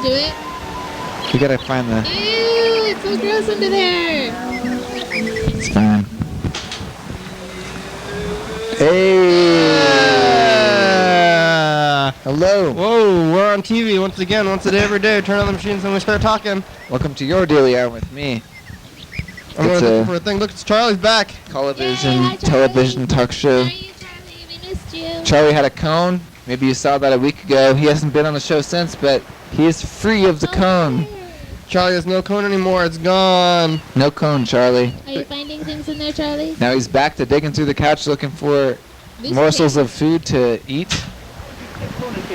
do it. We gotta find the... Ew, it's so gross under there. It's fine. Hey! Hello. Whoa, we're on TV once again, once a day, every day. Turn on the machines and we start talking. Welcome to your daily hour with me. I'm looking for a thing. Look, it's Charlie's back. Television talk show. How are you, Charlie? We missed you. Charlie had a cone. Maybe you saw that a week ago. He hasn't been on the show since, but he is free of the cone. Charlie has no cone anymore. It's gone. No cone, Charlie. Are you finding things in there, Charlie? Now he's back to digging through the couch looking for morsels of food to eat.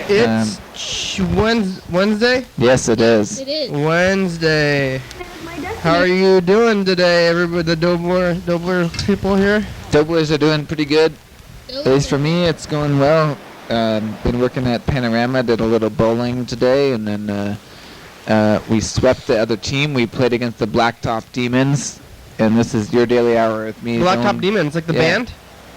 It's Wednesday? Yes, it is. It is. Wednesday. How are you doing today, everybody, the Dobler people here? Doblers are doing pretty good. At least for me, it's going well. Been working at Panorama, did a little bowling today, and then we swept the other team. We played against the Blacktop Demons, and this is your daily hour with me. Blacktop Demons, like the band?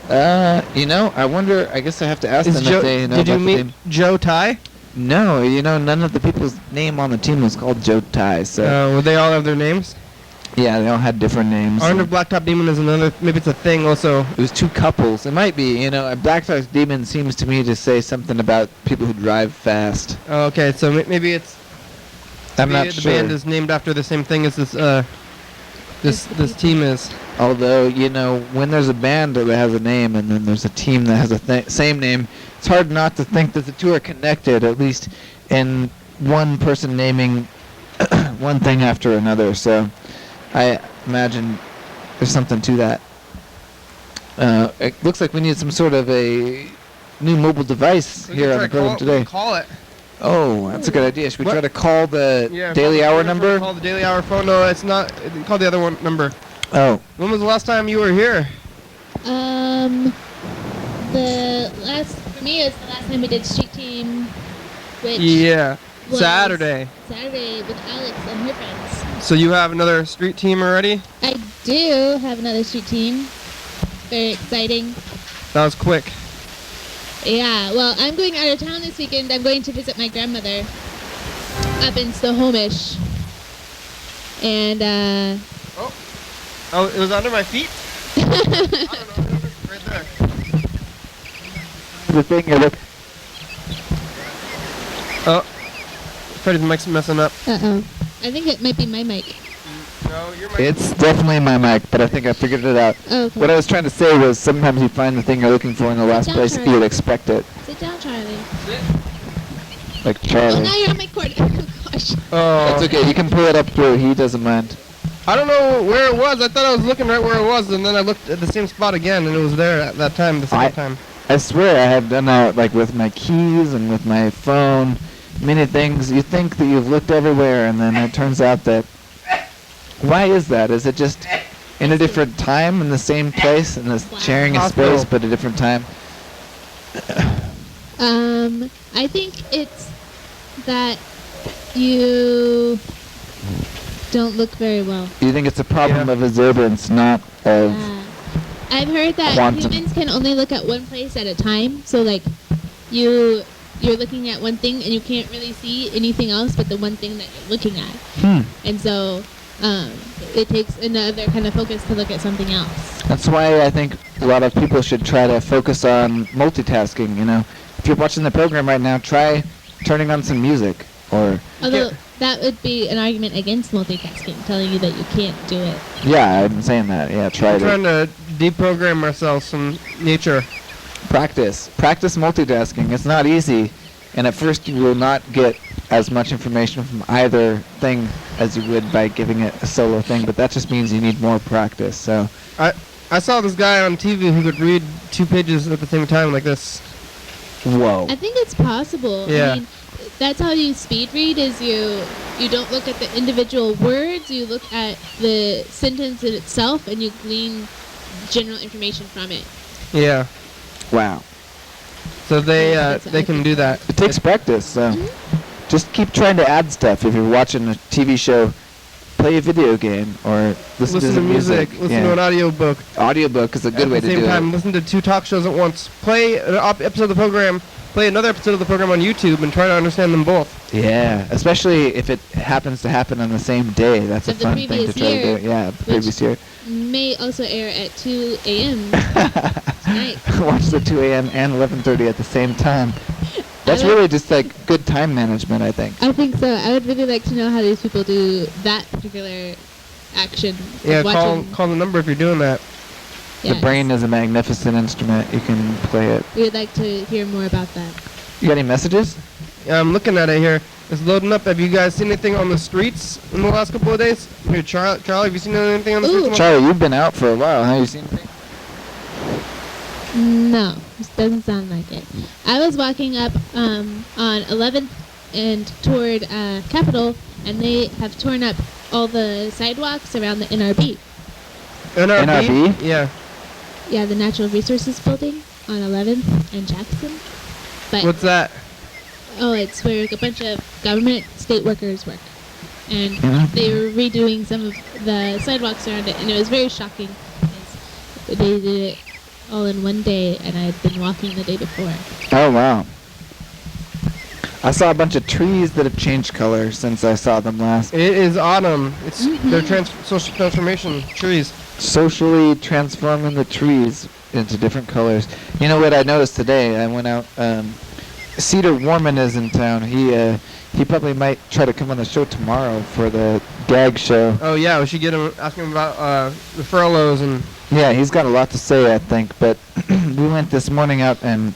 I wonder, I guess I have to ask them if they know Did you about meet the name. Joe Ty? No, none of the people's name on the team was called Joe Ty, so... Would they all have their names? Yeah, they all had different names. I wonder if Blacktop Demon is another, maybe it's a thing also. It was two couples. It might be, a Blacktop Demon seems to me to say something about people who drive fast. Oh, okay, so maybe it's... I'm not the sure. band is named after the same thing as this team is. Although, when there's a band that has a name and then there's a team that has a same name, it's hard not to think that the two are connected, at least in one person naming one thing after another. So I imagine there's something to that. It looks like we need some sort of a new mobile device here on the program today. Call it. Oh, that's a good idea. Should we try to call the Daily Hour number? Call the Daily Hour phone. No, it's not. Call the other one number. Oh. When was the last time you were here? For me, it's the last time we did Street Team, which was Saturday with Alex and her friends. So you have another street team already? I do have another street team. Very exciting. That was quick. Yeah, well, I'm going out of town this weekend. I'm going to visit my grandmother up in Snohomish. And, Oh, it was under my feet? I don't know. Right there. The thing is... Oh. Freddie's mic's messing up. Uh-oh. I think it might be my mic. No, your mic. It's definitely my mic, but I think I figured it out. Oh, okay. What I was trying to say was sometimes you find the thing you're looking for in the last place if you would expect it. Sit down, Charlie. Sit. Like Charlie. Oh, now you're on my cord. Oh, gosh. Oh. That's okay. You can pull it up through. He doesn't mind. I don't know where it was. I thought I was looking right where it was, and then I looked at the same spot again, and it was there at that time, the second time. I swear I have done that, like with my keys and with my phone. Many things. You think that you've looked everywhere, and then it turns out that... Why is that? Is it just in a different time, in the same place, and sharing a space, but a different time? I think it's that you don't look very well. You think it's a problem of exuberance, not of... I've heard that quantum. humans can only look at one place at a time. So, like, you're looking at one thing, and you can't really see anything else but the one thing that you're looking at. And so... it takes another kind of focus to look at something else. That's why I think a lot of people should try to focus on multitasking, If you're watching the program right now, try turning on some music, or... Although, that would be an argument against multitasking, telling you that you can't do it. Yeah, I'm saying that. Yeah, try We're trying to deprogram ourselves from nature. Practice multitasking. It's not easy, and at first you will not get as much information from either thing as you would by giving it a solo thing, but that just means you need more practice. So I saw this guy on TV who could read 2 pages at the same time like this. Whoa. I think it's possible. Yeah. I mean, that's how you speed read, is you don't look at the individual words, you look at the sentence in itself, and you glean general information from it. Yeah. Wow. So they can do that. It takes practice, so just keep trying to add stuff. If you're watching a TV show, play a video game, or listen to music. Listen to an audiobook. Audiobook is a good way to do it. At the same time, listen to 2 talk shows at once. Play an episode of the program play another episode of the program on YouTube and try to understand them both. Yeah, especially if it happens to happen on the same day. That's a Of the fun thing to previous try to year, do. Yeah, the previous year. May also air at 2 a.m. tonight. Watch the 2 a.m. and 11:30 at the same time. That's really just like good time management, I think. I think so. I would really like to know how these people do that particular action. of Yeah, watching. call the number if you're doing that. Yes. The brain is a magnificent instrument. You can play it. We would like to hear more about that. You got any messages? Yeah, I'm looking at it here. It's loading up. Have you guys seen anything on the streets in the last couple of days? Here, Charlie, have you seen anything on the Ooh. streets? Charlie, you've been out for a while. Have you seen anything? No, this doesn't sound like it. I was walking up on 11th and toward Capitol, and they have torn up all the sidewalks around the NRB. NRB? Yeah. Yeah, the Natural Resources Building on 11th and Jackson. But What's that? oh, it's where a bunch of government state workers work, and NRB? they were redoing some of the sidewalks around it, and it was very shocking. 'Cause they did it all in one day, and I had been walking the day before. Oh, wow. I saw a bunch of trees that have changed color since I saw them last. It is autumn. It's Mhm. their social transformation trees. Socially transforming the trees into different colors. You know what I noticed today? I went out. Cedar Warman is in town. He probably might try to come on the show tomorrow for the gag show. Oh yeah, we should ask him about the furloughs and. Yeah, he's got a lot to say, I think. But we went this morning out and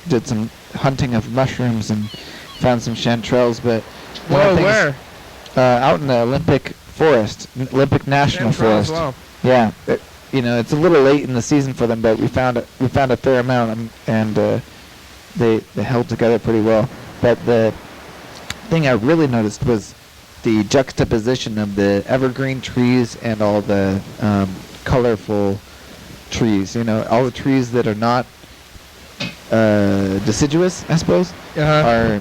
did some hunting of mushrooms and found some chanterelles. But one of the Whoa, things- where? out in the Olympic Forest, Olympic National Chanterelles Forest. as well. Yeah, it's a little late in the season for them, but we found a fair amount, and they held together pretty well. But the thing I really noticed was the juxtaposition of the evergreen trees and all the colorful trees. You know, all the trees that are not deciduous, I suppose, are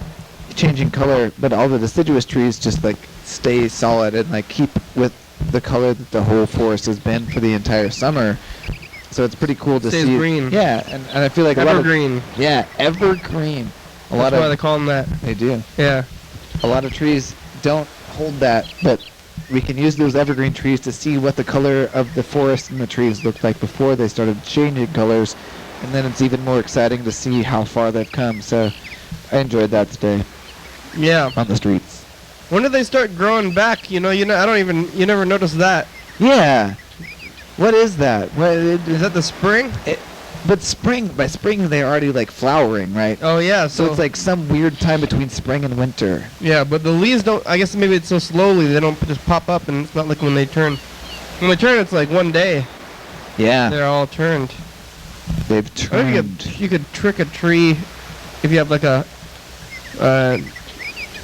changing color, but all the deciduous trees just like stay solid and like keep with the color that the whole forest has been for the entire summer. So it's pretty cool to Stays see. green. Yeah, and I feel like Evergreen. a lot of evergreen. That's why they call them that. They do. Yeah. A lot of trees don't hold that, but we can use those evergreen trees to see what the color of the forest and the trees looked like before they started changing colors, and then it's even more exciting to see how far they've come. So I enjoyed that today Yeah. on the streets. When did they start growing back? You never noticed that. Yeah. What is that? Is that the spring? But by spring they're already like flowering, right? Oh yeah. So it's like some weird time between spring and winter. Yeah, but the leaves don't. I guess maybe it's so slowly they don't just pop up, and it's not like when they turn. When they turn, it's like one day. Yeah. They're all turned. They've I think turned. you could trick a tree if you have like a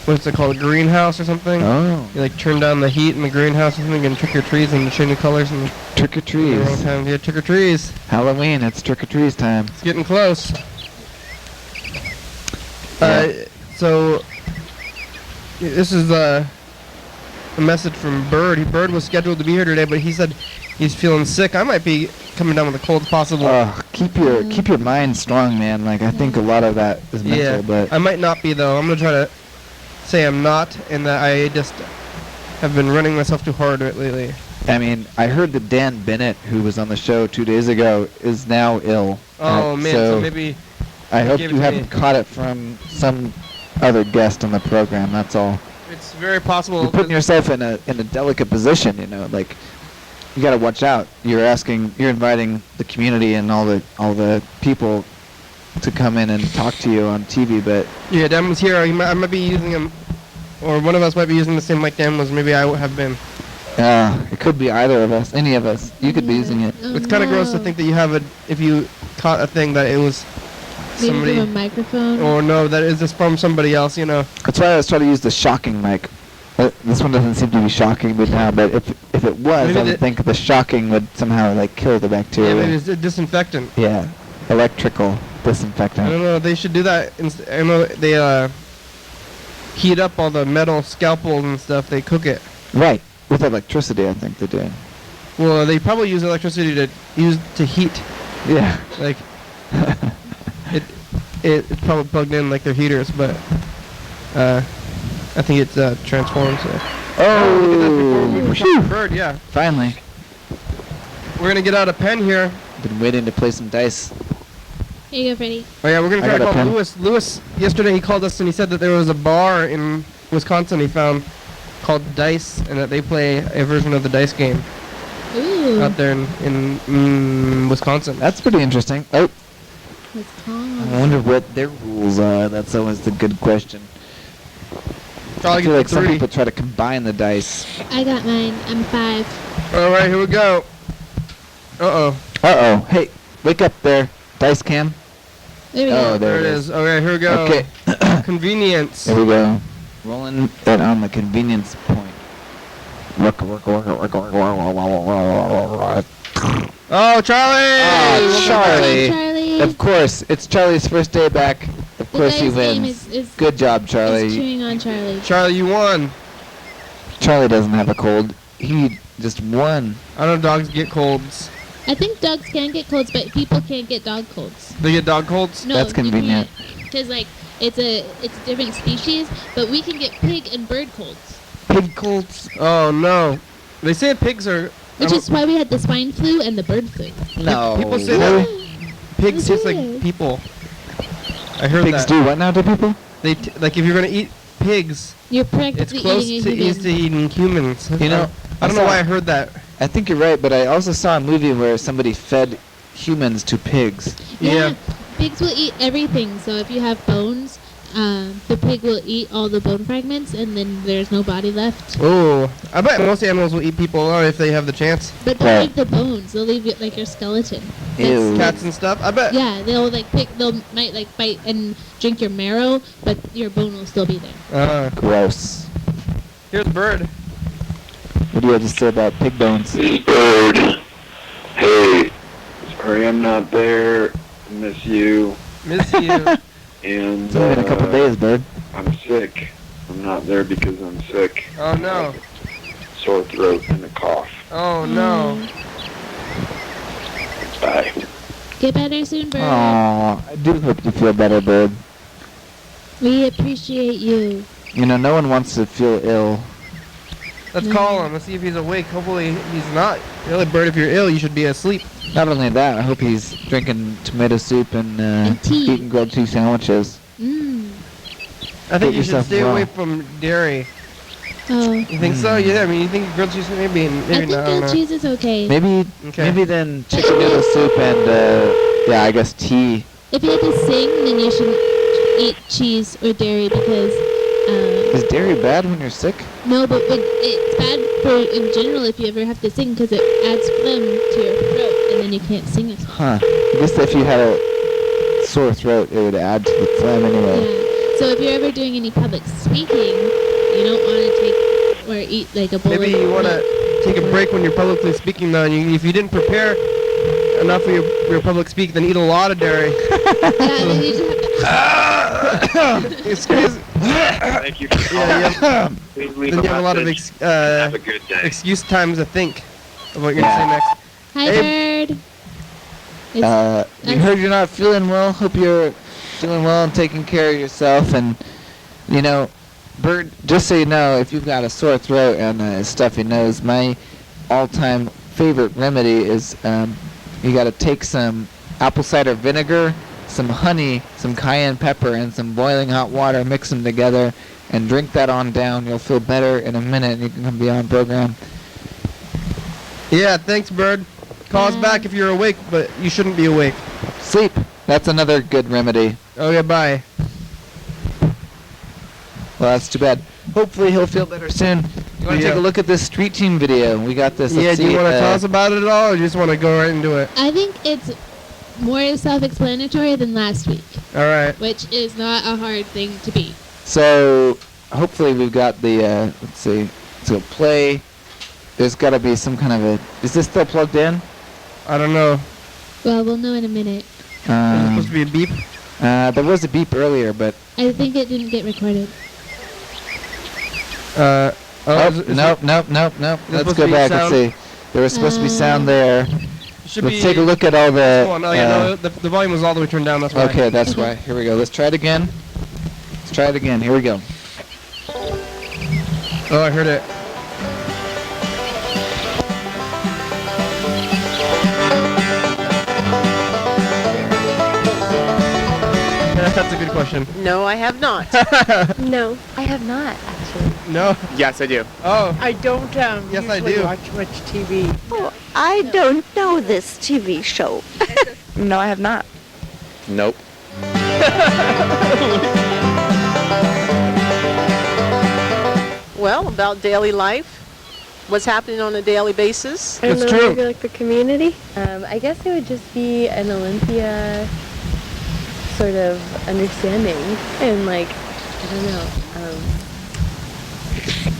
what's it called, a greenhouse or something. Oh. You like turn down the heat in the greenhouse or something and trick your trees into changing colors and Trick or at the wrong trees. time. Yeah, trick or trees. Halloween, it's trick or trees time. It's getting close. Yeah. So this is a message from Bird. Bird was scheduled to be here today, but he said he's feeling sick. I might be coming down with a cold possible. Keep your mind strong, man. Like I think a lot of that is mental, Yeah, but I might not be though. I'm gonna try to say I'm not, and that I just have been running myself too hard lately. I mean, I heard that Dan Bennett, who was on the show 2 days ago, is now ill. Oh man, so maybe I hope gave you it to haven't me. caught it from some other guest on the program. That's all. it's very possible. You're putting yourself in a delicate position, you know. Like you got to watch out. You're inviting the community and all the people to come in and talk to you on TV, but Yeah, Dan was here. I might be using him, or one of us might be using the same mic Dan was. Maybe I have been. it could be either of us, any of us. You could be using it. Oh, It's kind of gross to no. think that you have if you caught a thing that it was Maybe somebody, from a microphone. or no, that is just from somebody else. You know. That's why I was trying to use the shocking mic. This one doesn't seem to be shocking me now, but if it was, Maybe I would the- think the shocking would somehow like kill the Yeah, bacteria. maybe it's a disinfectant. Yeah, electrical I disinfectant. don't know. They should do that. I know they heat up all the metal scalpels and stuff. They cook it. Right, with electricity, I think they do. Well, they probably use electricity to heat. Yeah. Like it's probably plugged in like their heaters, but I think it's transformed. So. Oh, look at that before we push out the bird. Yeah. Finally. We're gonna get out a pen here. Been waiting to play some dice. Here you go, Freddie. Oh yeah, we're gonna I try to got a call pen. Lewis. Lewis yesterday he called us and he said that there was a bar in Wisconsin he found called Dice, and that they play a version of the dice game Ooh. out there in Wisconsin. That's pretty interesting. Oh, What's I called? wonder what their rules are. That's always the good question. Probably I feel get like some 3. people try to combine the dice. I got mine. I'm 5. All right, here we go. Uh-oh. Uh-oh. Hey, wake up there, dice cam. There we Oh, go. There it is. Okay, here we go. Okay. Convenience. There we go. Rolling it on the convenience point. Oh, Charlie! Oh, Charlie. Charlie. Of course, it's Charlie's first day back. Of The course he guy's name wins. is Good job, is Charlie. chewing on Charlie. Charlie, you won. Charlie doesn't have a cold. He just won. I know dogs get colds. I think dogs can get colds, but people can't get dog colds. They get dog colds? No, That's convenient. Because like it's a different species, but we can get pig and bird colds, Pig colds? Oh, no. They say pigs are... which is why we had the swine flu and the bird flu. No. people say Really? that pigs That's taste like weird. people. I heard Pigs that. do what now to people? They like if you're gonna eat pigs, You're it's practically close eating to a human. eating humans. You know, I don't know why I heard that. I think you're right, but I also saw a movie where somebody fed humans to pigs. Yeah. Pigs will eat everything. So if you have bones, the pig will eat all the bone fragments, and then there's no body left. Oh, I bet most animals will eat people if they have the chance. But they'll Right. leave the bones. They'll leave it like your skeleton. Ew. Cats and stuff. I bet. Yeah, they'll like pick. They'll might like bite and drink your marrow, but your bone will still be there. Gross. Here's Bird. What do you have to say about pig bones? This is Bird. Hey, sorry I'm not there. I miss you. Miss you. And It's only been a couple days, Bird. I'm sick. I'm not there because I'm sick. Oh no. Sore throat and a cough. Oh no. Bye. Get better soon, Bird. Aw, I do hope you feel better, Bird. We appreciate you. You know, no one wants to feel ill. Let's call him. Let's see if he's awake. Hopefully he's not. Really, Bird, if you're ill, you should be asleep. Not only that, I hope he's drinking tomato soup and tea. eating grilled cheese sandwiches. Mm. I think you should yourself stay well. away from dairy. Oh. You think so? Yeah. I mean, you think grilled cheese maybe I not. think I don't grilled know. cheese is okay. Maybe, Okay. maybe then chicken noodle soup and yeah, I guess tea. If you had to sing, then you should eat cheese or dairy because Is dairy bad when you're sick? no, but it's bad for in general if you ever have to sing because it adds phlegm to your throat and then you can't sing as well. Huh. I guess if you had a sore throat, it would add to the phlegm anyway. Yeah. So if you're ever doing any public speaking, you don't want to take or eat like a bowl Maybe of you want to take a break when you're publicly speaking, though. And if you didn't prepare enough for your public speak, then eat a lot of dairy. Yeah, then you just have to. Excuse. Thank you for calling. Yeah, Please leave then a you have a lot of message. Have a good day. excuse times to think of what you're gonna say next. Hi, Bird. It's, We heard you're not feeling well. Hope you're feeling well and taking care of yourself. And, you know, Bird, just so you know, if you've got a sore throat and a stuffy nose, my all-time favorite remedy is you got to take some apple cider vinegar, some honey, some cayenne pepper, and some boiling hot water, mix them together, and drink that on down. You'll feel better in a minute, and you can come be on program. Yeah, thanks, Bird. Call us back if you're awake, but you shouldn't be awake. Sleep. That's another good remedy. Okay, bye. Well, that's too bad. Hopefully he'll feel better soon. You want to Yeah. take a look at this street team video? We got this. Yeah, Let's do you see, want to tell us about it at all, or you just want to go right into it? I think it's more self-explanatory than last week, All right. which is not a hard thing to be. So hopefully we've got the. Let's see. So play. There's got to be some kind of a. Is this still plugged in? I don't know. Well, we'll know in a minute. Is it supposed to be a beep? There was a beep earlier, but I think it didn't get recorded. Is it- nope. Let's supposed go to be back and sound? see. There was supposed to be sound there. Should Let's be take a look at all the. Oh, no, yeah, no, the volume was all the way turned down. That's why. Okay, that's why. Here we go. Let's try it again. Let's try it again. Here we go. Oh, I heard it. That's a good question. No, I have not. No, I have not actually. No. Yes, I do. Oh. I don't Yes, I usually do. watch much TV. Oh, I don't know this TV show. No, I have not. Nope. Well, about daily life, what's happening on a daily basis. I don't It's know, true. maybe like the community. I guess it would just be an Olympia sort of understanding and like, I don't know,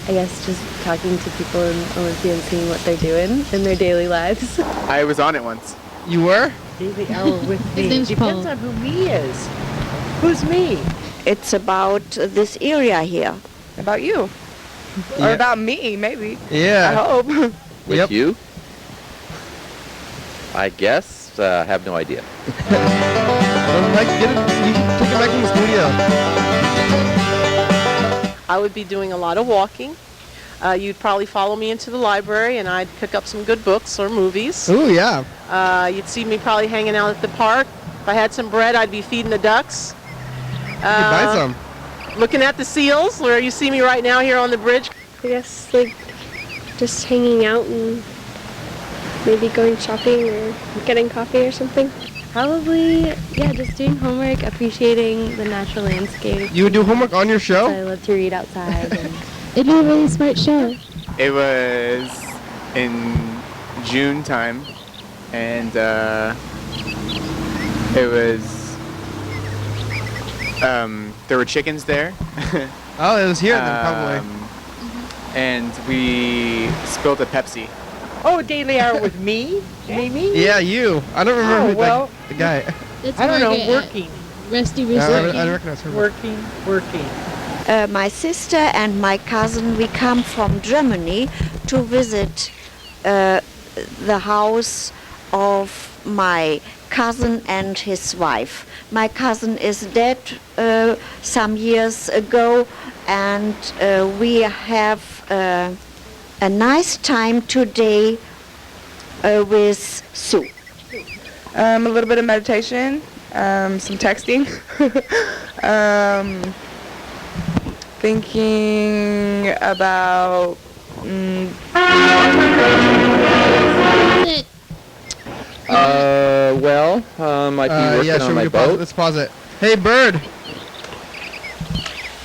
I guess just talking to people in Olympia and seeing what they're doing in their daily lives. I was on it once. You were? Daily hour with His me. name's Depends Paul. on who me is. Who's me? It's about this area here. About you. Or about me, maybe. I Yeah. hope. With Yep. you? I guess. Have no idea. Well, Mike, you should take it back from the studio. I would be doing a lot of walking. You'd probably follow me into the library and I'd pick up some good books or movies. Ooh, yeah. You'd see me probably hanging out at the park. If I had some bread, I'd be feeding the ducks. You could buy some. Looking at the seals, where you see me right now here on the bridge. I guess like just hanging out and maybe going shopping or getting coffee or something. Probably, yeah, just doing homework, appreciating the natural landscape. You would do homework on your I show? love to read outside. And It'd be a really smart show. It was in June time, and it was there were chickens there. Oh, it was here then, probably. And we spilled a Pepsi. Oh, daily hour with me? Mimi? Yeah, you. I don't remember Oh, who well. the guy. That's I don't know, Margaret at working. Rusty I Rooster. don't recognize her. Working. My sister and my cousin, we come from Germany to visit the house of my cousin and his wife. My cousin is dead some years ago, and we have a nice time today with Sue. A little bit of meditation, some texting, thinking about It- Well, might be working Yeah, on sure, my we can pause it. boat. Let's pause it. Hey, Bird.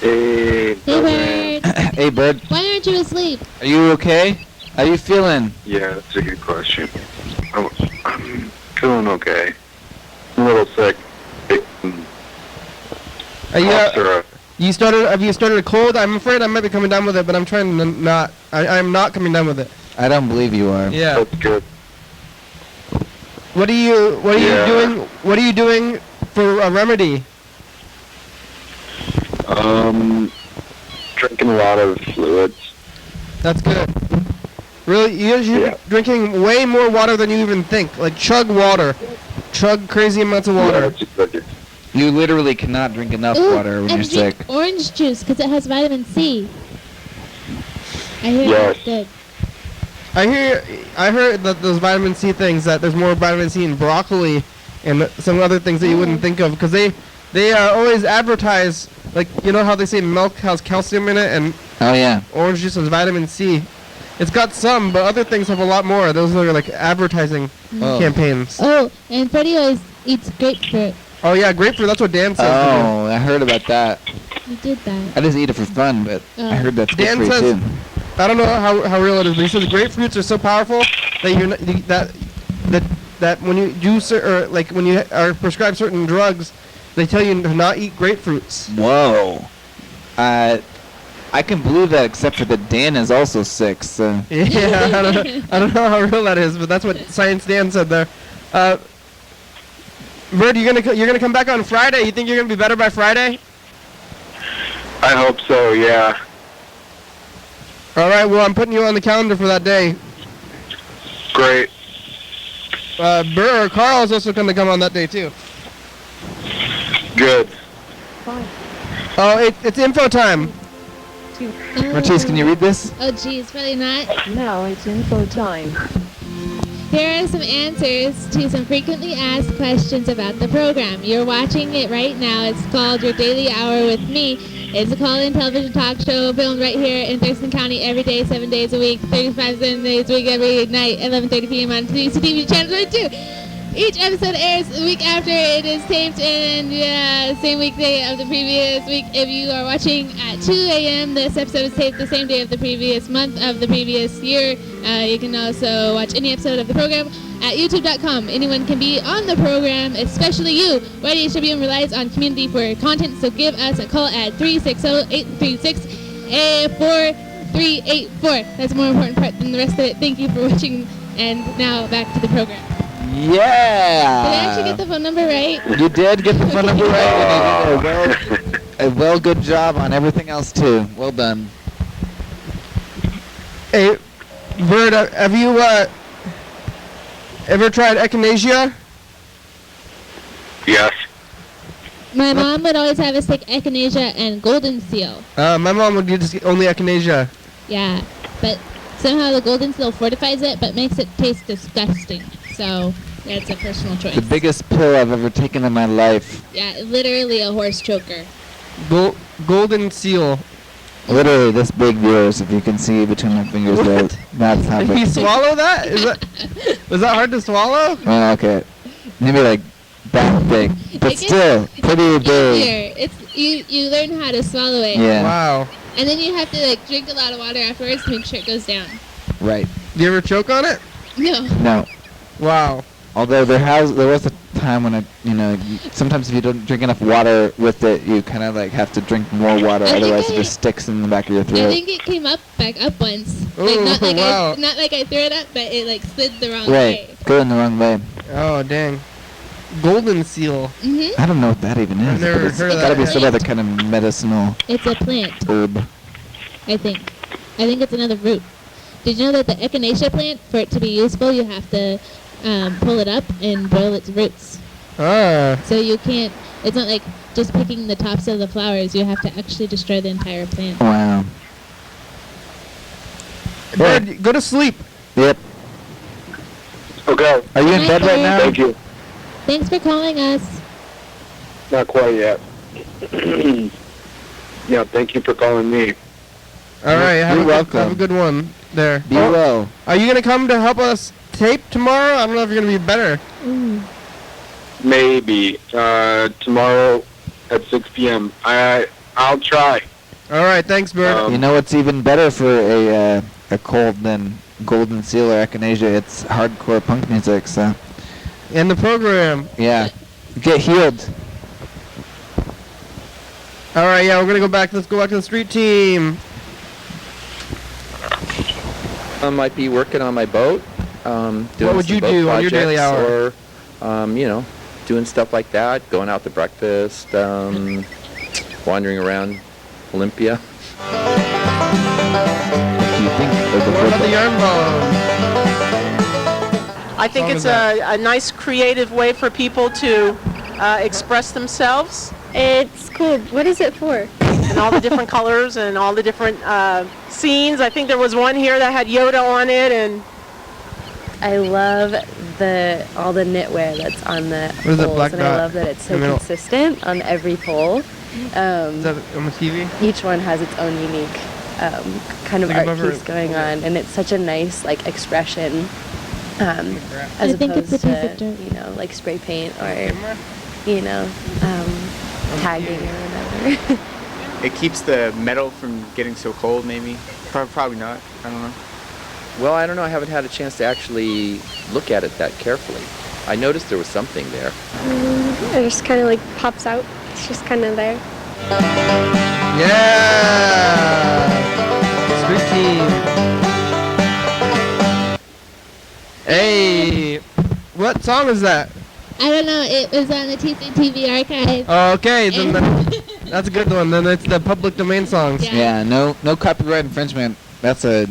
Hey, Hey, Bird. Hey, Bird. Why aren't you asleep? Are you okay? How you feeling? Yeah, that's a good question. I'm feeling okay. I'm a little sick. Cough syrup. Have you started a cold? I'm afraid I might be coming down with it, but I'm trying to not. I'm not coming down with it. I don't believe you are. Yeah. That's good. What are you Yeah. doing? What are you doing for a remedy? Drinking a lot of fluids. That's good. Really, you should Yeah. be drinking way more water than you even think. Like chug water. Chug crazy amounts of Yeah, water. that's good. You literally cannot drink enough Ooh, water when and you're sick. drink orange juice because it has vitamin C. I hear Yes. that's good. I heard that those vitamin C things, that there's more vitamin C in broccoli and some other things that you wouldn't think of, because they always advertise, like, you know how they say milk has calcium in it and Oh yeah. orange juice has vitamin C. It's got some, but other things have a lot more. Those are like advertising Oh. campaigns. Oh, and Freddie always eats grapefruit. Oh yeah, grapefruit. That's what Dan says. Oh, I heard about that. You did that. I just eat it for fun, but I heard that's good Dan for you says- too. I don't know how real it is, but he says grapefruits are so powerful that you're not, that when you juice or like when you are prescribed certain drugs, they tell you to not eat grapefruits. Whoa. I can believe that, except for that Dan is also sick. So. Yeah, I don't know how real that is, but that's what Science Dan said there. Bird, you're gonna come back on Friday. You think you're gonna be better by Friday? I hope so, yeah. All right. Well, I'm putting you on the calendar for that day. Great. Burr or Carl is also going to come on that day too. Good. Oh, it's info time. Martise, can you read this? Oh, geez, probably not. Now it's info time. Here are some answers to some frequently asked questions about the program. You're watching it right now. It's called Your Daily Hour with Me. It's a call-in television talk show filmed right here in Thurston County every day, 7 days a week, 35 days a week, every night, 11:30 p.m. on TCTV channel 22. Each episode airs the week after it is taped, and same weekday of the previous week. If you are watching at 2 a.m., this episode is taped the same day of the previous month of the previous year. You can also watch any episode of the program at youtube.com. Anyone can be on the program, especially you. YDHWM relies on community for content, so give us a call at 360-836-4384. That's a more important part than the rest of it. Thank you for watching, and now back to the program. Yeah. Did I actually get the phone number right? You did get the phone number right, and you did a good job on everything else too. Well done. Hey, Bird, have you ever tried echinacea? Yes. My mom would always have us take echinacea and golden seal. My mom would just get only echinacea. Yeah, but somehow the golden seal fortifies it, but makes it taste disgusting. So that's a personal choice. The biggest pill I've ever taken in my life. Yeah, literally a horse choker. Golden seal. Literally this big, viewers, if you can see between my fingers there. That's how Did big. you swallow that? Was that hard to swallow? Oh, okay. Maybe like that big, but still pretty big. Easier. It's you learn how to swallow it. Yeah. Wow. And then you have to like drink a lot of water afterwards to make sure it goes down. Right. Do you ever choke on it? No. No. Wow. Although there was a time when sometimes if you don't drink enough water with it, you kind of like have to drink more water, otherwise it just sticks in the back of your throat. I think it came back up once. Ooh, Like not like wow. not like I threw it up, but it like slid the wrong Right. way. Going the wrong way. Oh, dang. Golden seal. Mhm. I don't know what that even is. I've never but it's heard of gotta that be yet. some other kind of medicinal It's a plant, herb. I think. I think it's another root. Did you know that the echinacea plant, for it to be useful, you have to pull it up and boil its roots. Ah. So you can't. It's not like just picking the tops of the flowers. You have to actually destroy the entire plant. Wow. Bird, go to sleep. Yep. Okay. Are you in Good bed night, right Bird. now? Thank you. Thanks for calling us. Not quite yet. Yeah, thank you for calling me. All right. You're welcome. Have a good one there. Be well. Are you gonna come to help us tape tomorrow? I don't know if you're gonna be better. Maybe. Tomorrow at 6 p.m. I'll try. All right. Thanks, Bird. You know what's even better for a cold than golden seal or echinacea? It's hardcore punk music. So In the program. yeah, get healed. All right. Yeah, we're gonna go back. Let's go back to the street team. I might be working on my boat. Doing What would some you boat do on your daily projects, hour? Or, doing stuff like that, going out to breakfast, wandering around Olympia. What do you think of the What about the football? yarn ball? I think song it's is that? a nice creative way for people to express themselves, It's cool. What is it for? and all the different colors and all the different scenes. I think there was one here that had Yoda on it, and I love all the knitwear that's on the What is that poles, black and dot I love that it's in so the middle? consistent on every pole. Is that on the TV? Each one has its own unique kind of Like art above her- piece going on, and it's such a nice like expression, as I think it's opposed a piece of to dirt. like spray paint or Camera? tagging or whatever. It keeps the metal from getting so cold, maybe. Probably not. I don't know. Well, I don't know. I haven't had a chance to actually look at it that carefully. I noticed there was something there. It just kind of like pops out. It's just kind of there. Yeah. Street team. Hey. What song is that? I don't know. It was on the TCTV archive. Okay, then that's a good one. Then it's the public domain songs. Yeah. Yeah, no copyright infringement. That's a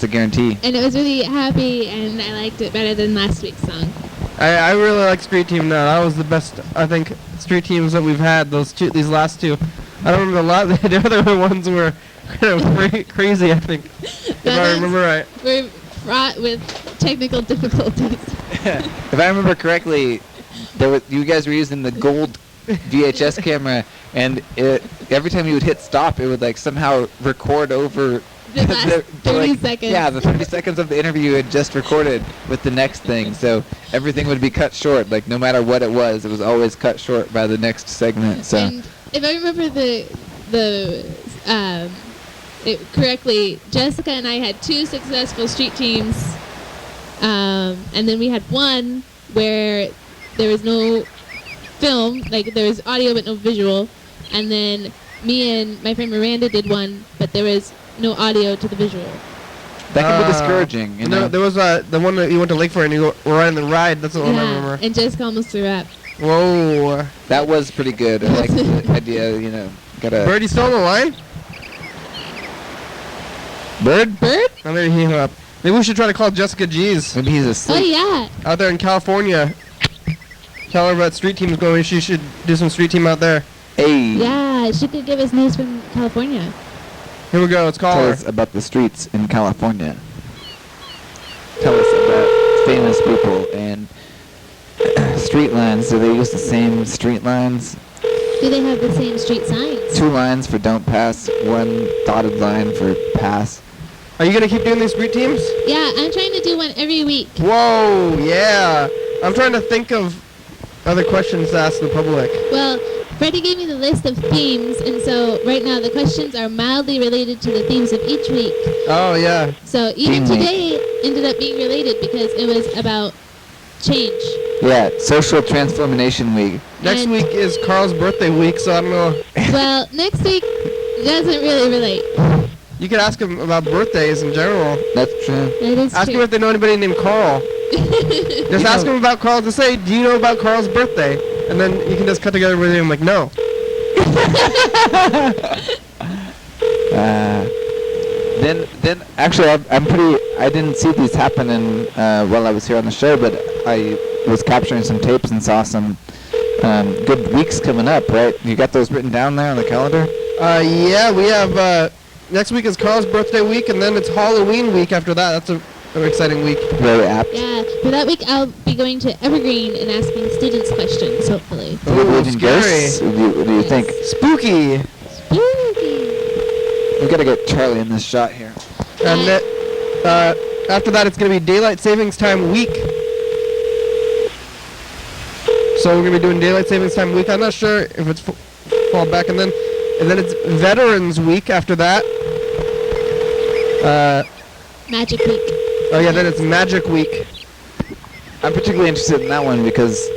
guarantee. And it was really happy, and I liked it better than last week's song. I really like Street Team now. That was the best, I think, Street Teams that we've had. These last two. I don't remember a lot. The other ones were kind of crazy, I think. If I remember right. We're fraught with technical difficulties. If I remember correctly, you guys were using the gold VHS camera, and every time you would hit stop, it would like somehow record over the last 30 seconds. Yeah, the 30 seconds of the interview you had just recorded with the next thing. So everything would be cut short. Like no matter what it was always cut short by the next segment. So. And if I remember it correctly, Jessica and I had 2 successful street teams, and then we had one where there was no film, like there was audio but no visual, and then me and my friend Miranda did one, but there was no audio to the visual. That can be discouraging, you know. There was the one that you went to Lake for and you were riding the ride. That's the one I remember. And Jessica almost threw up. Whoa. That was pretty good. I like the idea, you know. Birdie still on the line? Bird? Oh, maybe he hung up. Maybe we should try to call Jessica G's. Maybe he's asleep. Oh, yeah. Out there in California. Tell her about street teams going. She should do some street team out there. Hey. Yeah, she could give us news from California. Here we go. Let's call her. Tell us about the streets in California. Tell us about famous people and street lines. Do they use the same street lines? Do they have the same street signs? 2 lines for don't pass, 1 dotted line for pass. Are you going to keep doing these street teams? Yeah, I'm trying to do one every week. Whoa, yeah. I'm trying to think of other questions to ask the public. Well, Freddie gave me the list of themes, and so right now the questions are mildly related to the themes of each week. Oh, yeah. So even today ended up being related because it was about change. Yeah, Social Transformation Week. Next week is Carl's birthday week, so I don't know. Well, next week doesn't really relate. You could ask him about birthdays in general. That's true. That is ask true. him if they know anybody named Carl. Just ask him about Carl to say, do you know about Carl's birthday? And then you can just cut together with him like, no. Then actually I didn't see these happening while I was here on the show, but I was capturing some tapes and saw some good weeks coming up, right? You got those written down there on the calendar? Yeah, we have, next week is Carl's birthday week, and then it's Halloween week after that. That's an exciting week. Very apt. Yeah, for that week I'll be going to Evergreen and asking students questions, hopefully. Oh, scary. What do you think? Spooky. We gotta get Charlie in this shot here. And after that, it's gonna be Daylight Savings Time week. So we're gonna be doing Daylight Savings Time week. I'm not sure if it's fall back, and then it's Veterans Week after that. Magic Week. Oh yeah, then it's Magic Week. I'm particularly interested in that one because,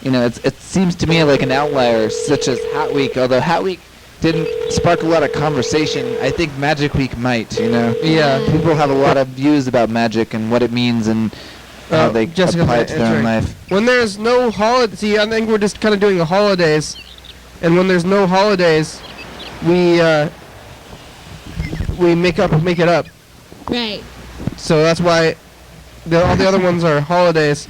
you know, it seems to me like an outlier, such as Hat Week. Although Hat Week didn't spark a lot of conversation, I think Magic Week might. You know. Yeah. People have a lot of views about magic and what it means and how they apply it to their own life. When there's no holiday, see, I think we're just kind of doing the holidays, and when there's no holidays, we make it up. Right. So that's why all the other ones are holidays.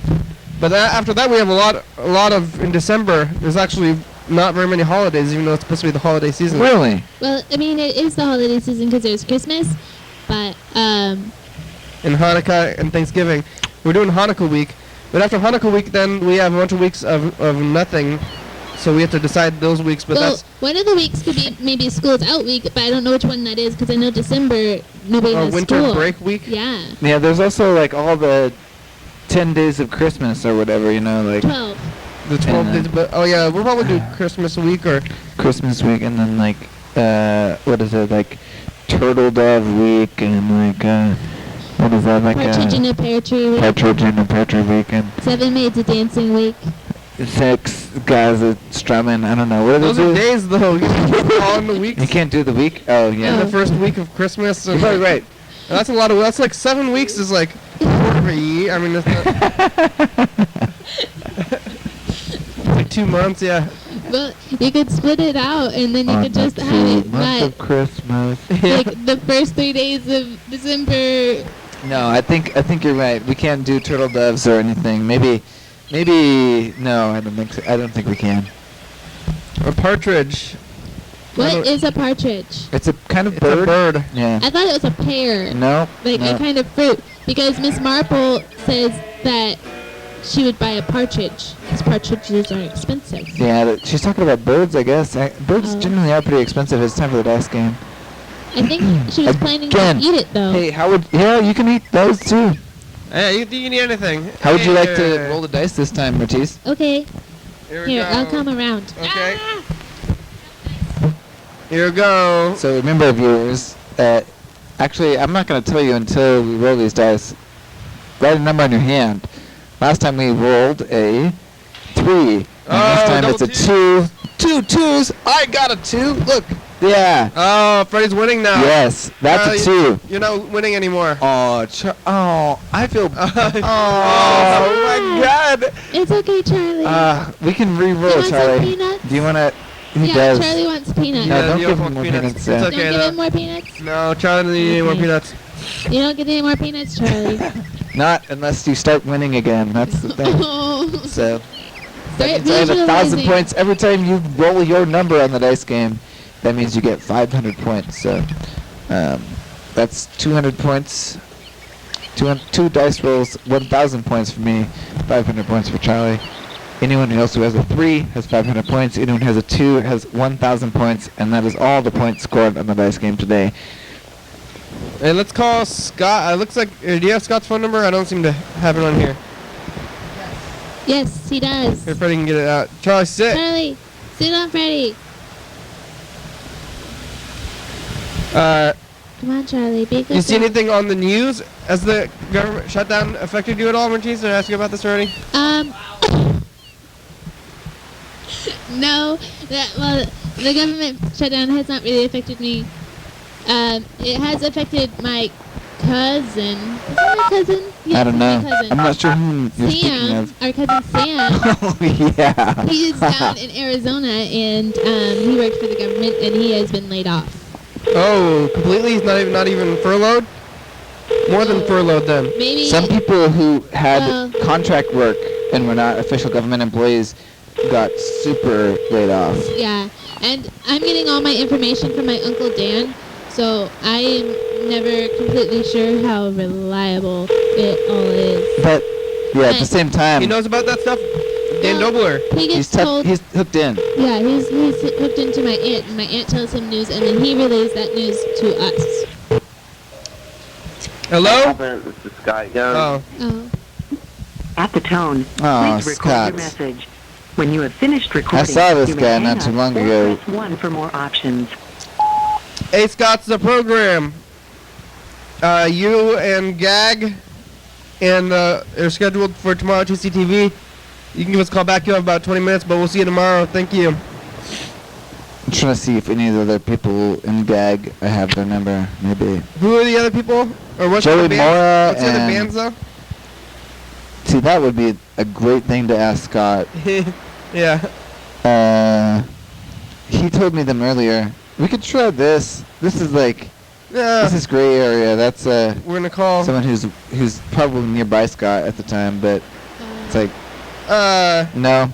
But after that, we have a lot of in December. There's actually not very many holidays, even though it's supposed to be the holiday season. Really? Well, I mean, it is the holiday season because there's Christmas, but And Hanukkah and Thanksgiving. We're doing Hanukkah week. But after Hanukkah week, then we have a bunch of weeks of nothing. So we have to decide those weeks. But well, one of the weeks could be maybe school's out week, but I don't know which one that is because I know December nobody has winter school. break week. Yeah. Yeah, there's also like all the 10 days of Christmas or whatever, you know, like 12. The 12 days, but oh yeah, we'll probably do Christmas week or Christmas week, and then like what is it, like Turtle Dove week, and like what is that, like Partridge in a Pear Tree week. Partridge in a Pear Tree week, and 7 Maids of Dancing week. 6 guys at strumming. I don't know. What those are days though. You can't all in the weeks. You can't do the week. Oh yeah. The first week of Christmas. You're probably right. That's a lot of. That's like 7 weeks. Is like quarter of a year. I mean, it's like 2 months. Yeah. Well, you could split it out, and then you could just have it month of Christmas. like the first 3 days of December. No, I think you're right. We can't do turtle doves or anything. Maybe Maybe no. I don't think so. I don't think we can. A partridge. What is a partridge? It's a kind of It's a bird. Yeah. I thought it was a pear. No. Like no. a kind of fruit. Because Miss Marple says that she would buy a partridge. Because partridges are expensive. Yeah, she's talking about birds, I guess. Birds Oh. generally are pretty expensive. It's time for the dice game. I think she was planning to Again. eat it though. Hey, yeah, you can eat those too. Hey, you can eat anything. How would you like to roll the dice this time, Matisse? Okay. Here we Here, go. I'll come around. Okay. Here we go. So remember, viewers, actually, I'm not going to tell you until we roll these dice. Write a number on your hand. Last time we rolled a 3. And this time double it's a twos. 2. 2 2s. I got a 2. Look. Yeah. Oh, Freddy's winning now. Yes, that's a 2. You're not winning anymore. Oh, I feel. Oh my God. It's okay, Charlie. We can You re-roll, want some Charlie. peanuts? Do you want to? He Yeah, does. Charlie wants peanuts. No, Yeah, don't you give don't him more want peanuts. peanuts. yeah. It's Don't okay, give though. him more peanuts? No, Charlie doesn't need any more Okay. peanuts. You don't get any more peanuts, Charlie. Not unless you start winning again. That's the thing. Oh. So. Start That means I have 1,000 visualizing. points every time you roll your number on the dice game. That means you get 500 points. So that's 200 points. Two dice rolls, 1,000 points for me, 500 points for Charlie. Anyone else who has a 3 has 500 points. Anyone who has a 2 has 1,000 points, and that is all the points scored on the dice game today. Hey, let's call Scott. It looks like. Do you have Scott's phone number? I don't seem to have it on here. Yes, he does. Here, Freddie can get it out. Charlie, sit. Charlie, sit on Freddy. Come on, Charlie, be a good You see girl. anything on the news? Has the government shutdown affected you at all, Martise? Did I ask you about this already? No, well, the government shutdown has not really affected me. It has affected my cousin. Is it my cousin? Yes, I don't it's know. my cousin. I'm not sure whom you're speaking Sam, of. our cousin Sam. Oh, yeah. He is down in Arizona, and he works for the government, and he has been laid off. Oh, completely? He's not even furloughed? More than furloughed then. Maybe Some people who had Well- contract work and were not official government employees got super laid off. Yeah, and I'm getting all my information from my Uncle Dan, so I am never completely sure how reliable it all is. But yeah, at the same time, He knows about that stuff? Dan Well, Dobler. He gets he's told, he's hooked in. yeah, he's hooked into my aunt, and my aunt tells him news, and then he relays that news to us. Hello? This is Scott again. Oh. Oh, At the tone, Oh, please record Scott. your message. When you have finished recording, saw this you may guy hang not up too long or ago. press 1 for more options. Hey, Scott's the program. You and Gag and are scheduled for tomorrow at TCTV. You can give us a call back in about 20 minutes, but we'll see you tomorrow. Thank you. I'm trying to see if any of the other people in GAG I have their number. Maybe. Who are the other people? Or what's Joey the bands? Mora What's the other and- bands though? See, that would be a great thing to ask Scott. Yeah. He told me them earlier. We could try this. This is like, Yeah. this is gray area. That's We're gonna call. someone who's probably nearby Scott at the time, but it's like, no.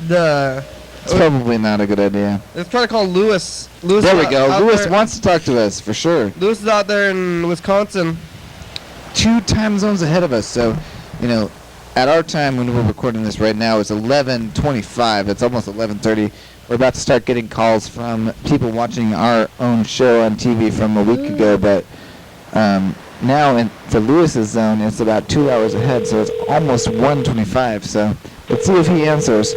It's probably not a good idea. Let's try to call Lewis. Lewis. There we is go. out Lewis there- wants to talk to us for sure. Lewis is out there in Wisconsin. 2 time zones ahead of us. So, at our time when we're recording this right now, it's 11:25. It's almost 11:30. We're about to start getting calls from people watching our own show on TV from a week ago. But now for Lewis's zone, it's about 2 hours ahead. So it's almost 1:25. So let's see if he answers.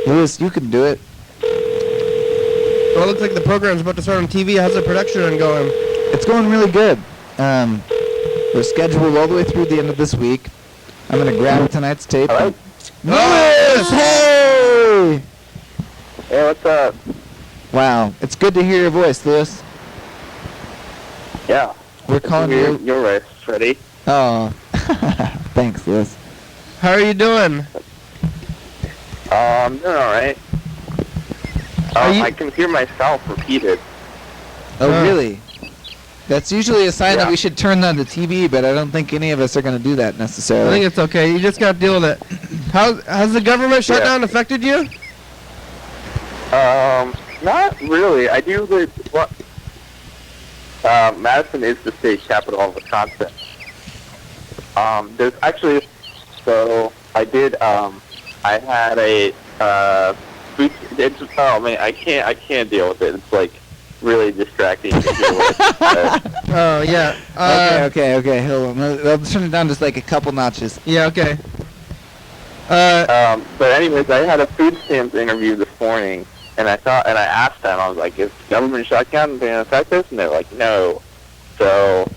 Lewis, you can do it. Well, it looks like the program's about to start on TV. How's the production run going? It's going really good. We're scheduled all the way through the end of this week. I'm going to grab tonight's tape. Hello? Lewis, hey! Hey, what's up? Wow, it's good to hear your voice, Lewis. Yeah. We're calling you. You're right, Freddie. Oh, thanks, Lewis. How are you doing? I'm doing alright. Are you- I can hear myself repeated. Oh, really? That's usually a sign that Yeah. we should turn on the TV, but I don't think any of us are going to do that I necessarily. think it's okay. You just gotta deal with it. Has the government shutdown affected you? Not really. I do live. Well, Madison is the state capital of Wisconsin. There's actually. So I did. I had a. It's, oh man, I can't deal with it. It's like really distracting to deal with. Oh yeah. Okay. Hold on. I'll turn it down just like a couple notches. Yeah. Okay. But anyways, I had a food stamps interview this morning, and I asked them, I was like, is government shutdown going to affect this? And they're like, no. So,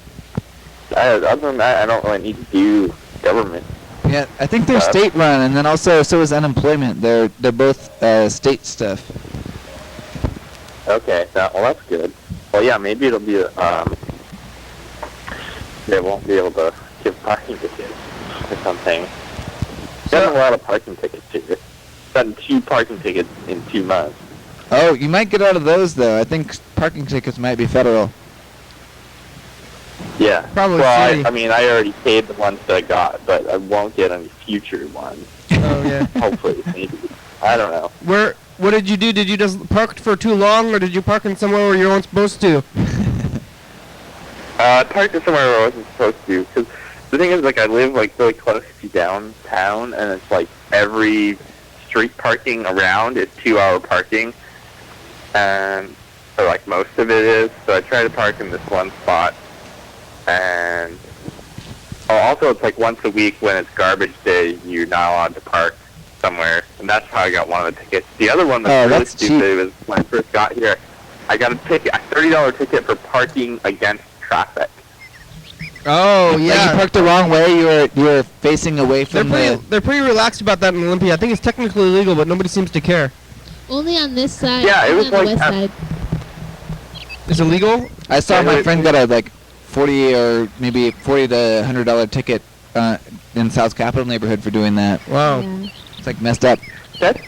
other than that, I don't really need to do government. Yeah, I think they're state-run, and then also so is unemployment. They're both state stuff. Okay, well that's good. Well, yeah, maybe it'll be they won't be able to give parking tickets or something. Gotten a lot of parking tickets here. Gotten 2 parking tickets in 2 months. Oh, you might get out of those though. I think parking tickets might be federal. Yeah. Probably Well, city. I mean, I already paid the ones that I got, but I won't get any future ones. Oh yeah. Hopefully, maybe. I don't know. What did you do? Did you just park for too long, or did you park in somewhere where you weren't supposed to? I parked in somewhere where I wasn't supposed to, because the thing is, like, I live, like, really close to downtown, and it's, like, every street parking around is 2-hour parking, and, or, like, most of it is, so I try to park in this one spot, and, also, it's, like, once a week when it's garbage day, you're not allowed to park somewhere, and that's how I got one of the tickets. The other one that's really stupid was when I first got here, I got a $30 ticket for parking against traffic. Oh yeah. Like you parked the wrong way. You were facing away from They're pretty relaxed about that in Olympia. I think it's technically illegal, but nobody seems to care. Only on this side. Yeah, it only was on the like west side. It's illegal. I saw my friend got a like $40 or maybe $40 to $100 ticket in South Capitol neighborhood for doing that. Wow. Yeah. It's like messed up. That's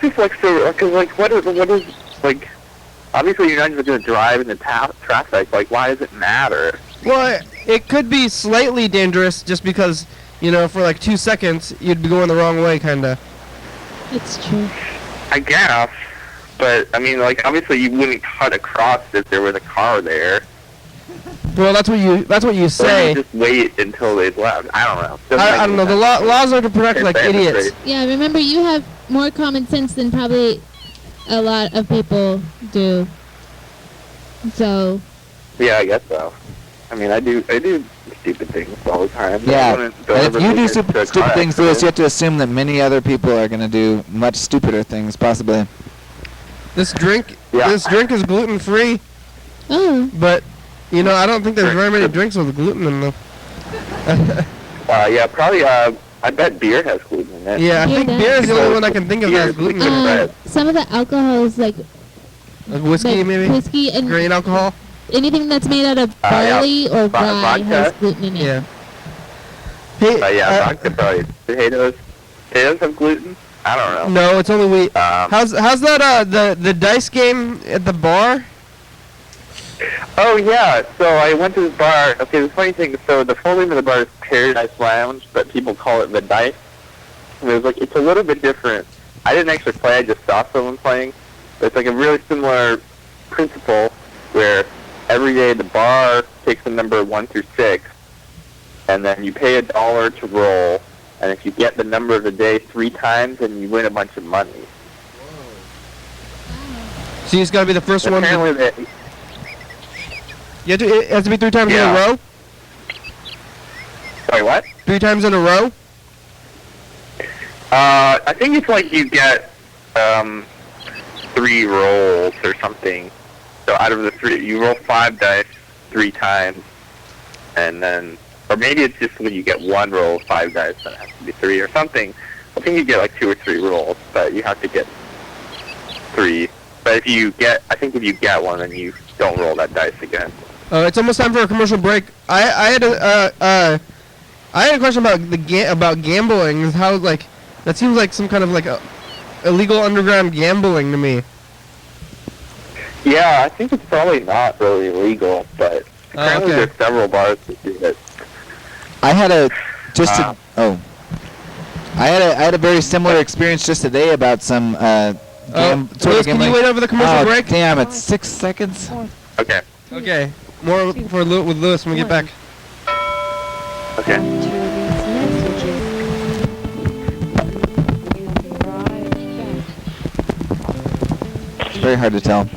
just like so, because like what is like, obviously you're not even going to drive in the traffic. Like, why does it matter? Well, it could be slightly dangerous just because, you know, for like 2 seconds you'd be going the wrong way, kinda. It's true. I guess, but I mean, like, obviously you wouldn't cut across if there was a car there. Well, that's what you Or say. you just wait until they left. I don't know. I don't know. The laws are to protect like idiots. Yeah, remember you have more common sense than probably a lot of people do. So. Yeah, I guess so. I mean, I do stupid things all the time. Yeah, and if you do stupid things, Louis, you have to assume that many other people are going to do much stupider things, possibly. This drink is gluten free. Oh. But, you know, I don't think there's very many drinks with gluten in them. Yeah, probably. I bet beer has gluten in it. Yeah, I think does. beer is the only one I can think of that has gluten in it. Some of the alcohol is like Whiskey, like maybe? whiskey and grain alcohol? Anything that's made out of barley or rye has gluten in it. Yeah. Hey, vodka probably. Potatoes have gluten? I don't know. No, it's only wheat. How's that the dice game at the bar? Oh yeah, so I went to this bar. Okay, the funny thing, so the full name of the bar is Paradise Lounge, but people call it the Dice. And it was like, it's a little bit different. I didn't actually play, I just saw someone playing. But it's like a really similar principle where every day the bar takes a number 1 through 6, and then you pay $1 to roll, and if you get the number of the day 3 times, then you win a bunch of money. So you just gotta be the first one. Apparently It has to be 3 times in a row? Sorry, what? 3 times in a row? I think it's like you get 3 rolls or something. So out of the 3, you roll 5 dice 3 times, and then, or maybe it's just when you get 1 roll of 5 dice, then it has to be 3 or something. I think you get like 2 or 3 rolls, but you have to get 3. But if you get one, then you don't roll that dice again. It's almost time for a commercial break. I had a question about about gambling. How like that seems like some kind of like illegal underground gambling to me. Yeah, I think it's probably not really illegal, but Apparently okay. there's several bars that do it. I had a I had a very similar experience just today about some Lewis, can you wait over the commercial break? Damn, it's 6 seconds. Okay. Okay. More for with Lewis when we get back. Okay. It's very hard to tell.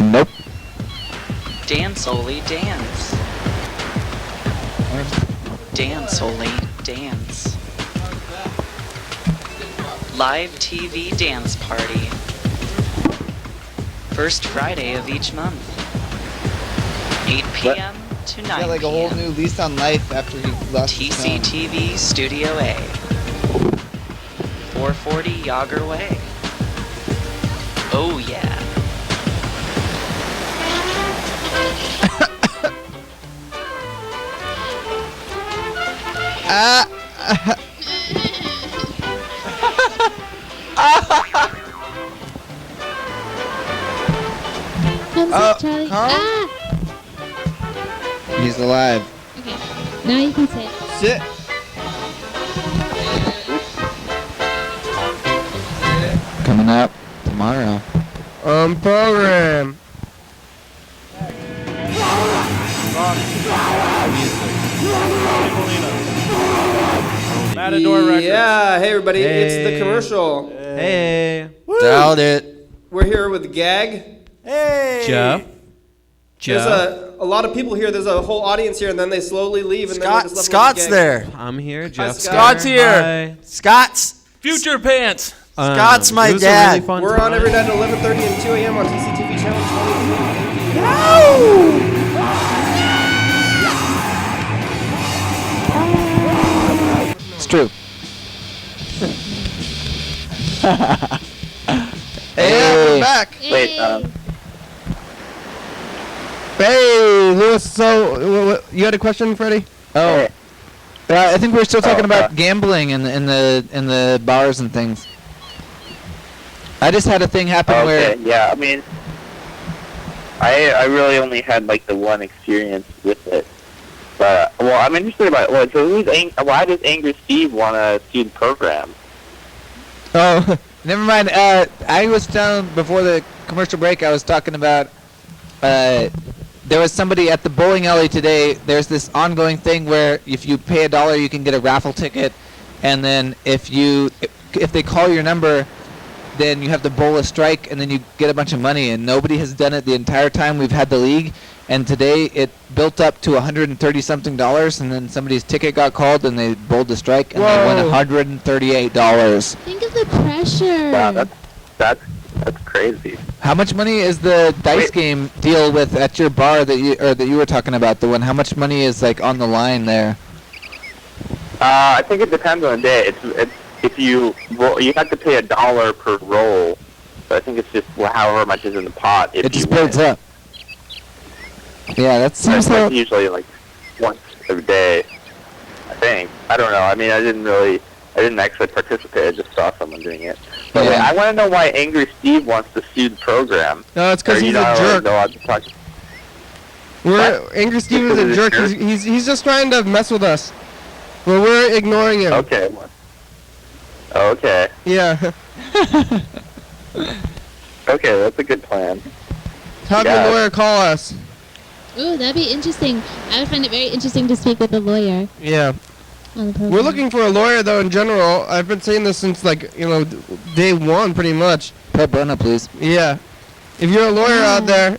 Nope. Dance, Oli, dance. Dance, Oli, dance. Live TV dance party. First Friday of each month. 8 p.m. to 9 Got like a whole new lease on life after he lost his phone. TCTV Studio A. 440 Yager Way. Oh yeah. Come sit, Charlie. Ah! He's alive. Okay. Now you can sit. Sit. Coming up tomorrow. Program. Matador Records. Yeah, hey everybody, it's the Hey. commercial. Hey. Doubt it. We're here with Gag. Hey. Jeff. There's a lot of people here. There's a whole audience here, and then they slowly leave. And then we're just left with Scott's Gag. there. I'm here. Jeff. Scott's here. Hi. Scott's. Future Pants. Scott's my it was a dad. really fun We're time. on every night at 11:30 and 2 a.m. on TCTV channel 23. It's true. Hey, we're back. Wait, Hey, Lewis. So, you had a question, Freddie? Oh. I think we're still talking about gambling in the bars and things. I just had a thing happen where yeah, I mean, I really only had like the one experience with it. But well, I'm interested about why does Angry Steve want to sue the program? Oh, never mind. I was telling before the commercial break. I was talking about there was somebody at the bowling alley today. There's this ongoing thing where if you pay $1, you can get a raffle ticket, and then if they call your number, then you have to bowl a strike, and then you get a bunch of money. And nobody has done it the entire time we've had the league. And today it built up to $130-something, and then somebody's ticket got called, and they bowled the strike, and they won $138. Think of the pressure. Wow, that's crazy. How much money is the dice game deal with at your bar that you were talking about? The one. How much money is like on the line there? I think it depends on the day. It's if you roll, you have to pay $1 per roll. So I think it's just however much is in the pot. If It just you win. builds up. Yeah, that seems It's like usually like once every day. I think. I don't know. I mean, I didn't actually participate. I just saw someone doing it. But wait, I want to know why Angry Steve wants to sue the program. No, it's because he's a jerk. Angry Steve is a jerk. He's just trying to mess with us. Well, we're ignoring him. Okay. Okay. Yeah. Okay, that's a good plan. Have the lawyer call us. Ooh, that'd be interesting. I would find it very interesting to speak with a lawyer Yeah. on the program. We're looking for a lawyer, though, in general. I've been saying this since, day one, pretty much. Pro bono, please. Yeah. If you're a lawyer out there,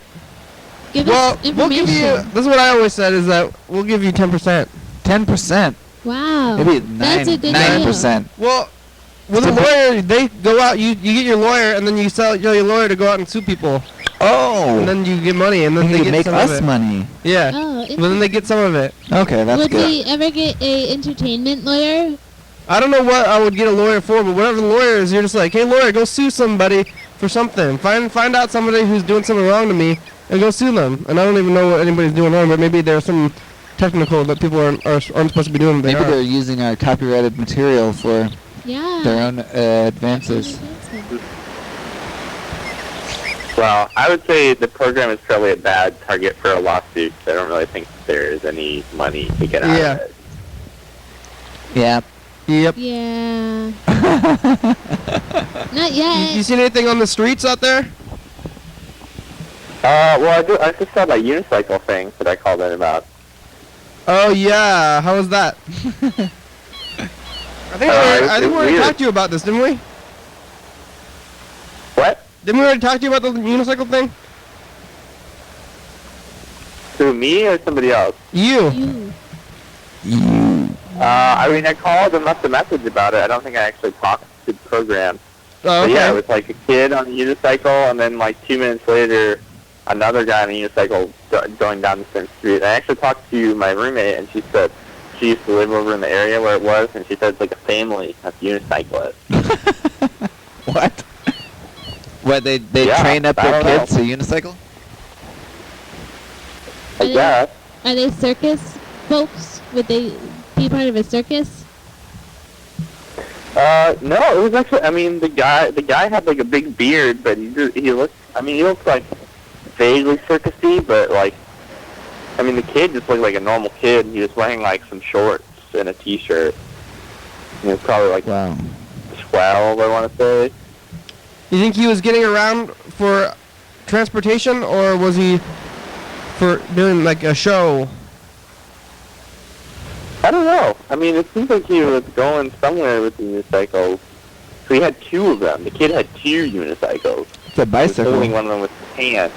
Give us we'll give you, information. this is what I always said, is that we'll give you 10%. 10%? Wow. Maybe That's a good 9%. Well, with a lawyer, they go out, you get your lawyer, and then you sell your lawyer to go out and sue people. Oh. And then you get money, and then You they could get make some us of it. money. Yeah. Oh, But then they get some of it. Okay, that's Would good. we ever get a entertainment lawyer? I don't know what I would get a lawyer for, but whatever the lawyer is, you're just like, hey, lawyer, go sue somebody for something. Find out somebody who's doing something wrong to me, and go sue them. And I don't even know what anybody's doing wrong, but maybe there's some technical that people aren't supposed to be doing. Maybe they're using our copyrighted material for their own advances. Well, I would say the program is probably a bad target for a lawsuit. I don't really think there is any money to get out of it. Yeah. Yep. Yeah. Not yet. You seen anything on the streets out there? Well, I just saw that unicycle thing that I called in about. Oh yeah, how was that? I think we already talked to you about this, didn't we? What? Didn't we already talk to you about the unicycle thing? To me or somebody else? You. I mean, I called and left a message about it. I don't think I actually talked to the program. Oh, okay. But yeah, it was like a kid on a unicycle, and then like 2 minutes later, another guy on a unicycle going down the same street. I actually talked to my roommate, and she said she used to live over in the area where it was, and she said it's like a family of unicyclists. What? What, they train up their kids to unicycle? I guess. Are they circus folks? Would they be part of a circus? No, it was actually, I mean, the guy had like a big beard, but he looked like vaguely circusy, but like, I mean, the kid just looked like a normal kid. He was wearing like some shorts and a t-shirt. He was probably like 12, I want to say. You think he was getting around for transportation, or was he for doing like a show? I don't know. I mean, it seems like he was going somewhere with the unicycles. So he had 2 of them. The kid had 2 unicycles. It's a bicycle. He was holding one of them with his hand.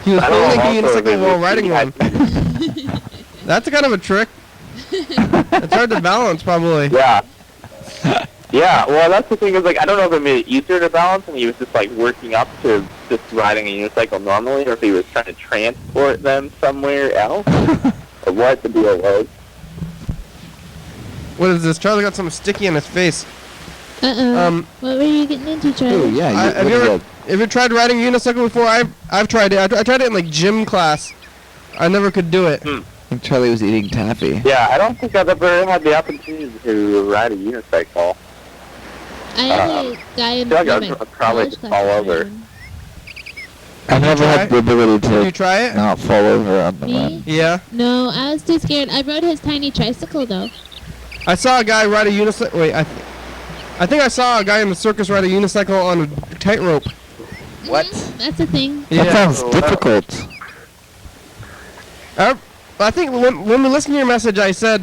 He was holding a unicycle while riding one. That's kind of a trick. It's hard to balance, probably. Yeah. Yeah, well, that's the thing is, like, I don't know if it made it easier to balance and he was just, like, working up to just riding a unicycle normally, or if he was trying to transport them somewhere else, or what the deal was. What is this? Charlie got something sticky in his face. What were you getting into, Charlie? Ooh, yeah. Have you ever tried riding a unicycle before? I've tried it. I tried it in, like, gym class. I never could do it. I think Charlie was eating taffy. Yeah, I don't think I've ever had the opportunity to ride a unicycle. I had a guy in I feel like I'd probably just fall over. I've never had the ability to Did you try it? not fall over on the run. Yeah. No, I was too scared. I rode his tiny tricycle, though. I saw a guy ride a unicycle. Wait, I think I saw a guy in the circus ride a unicycle on a tightrope. What? That's a thing. Yeah. That sounds difficult. I think when we listened to your message, I said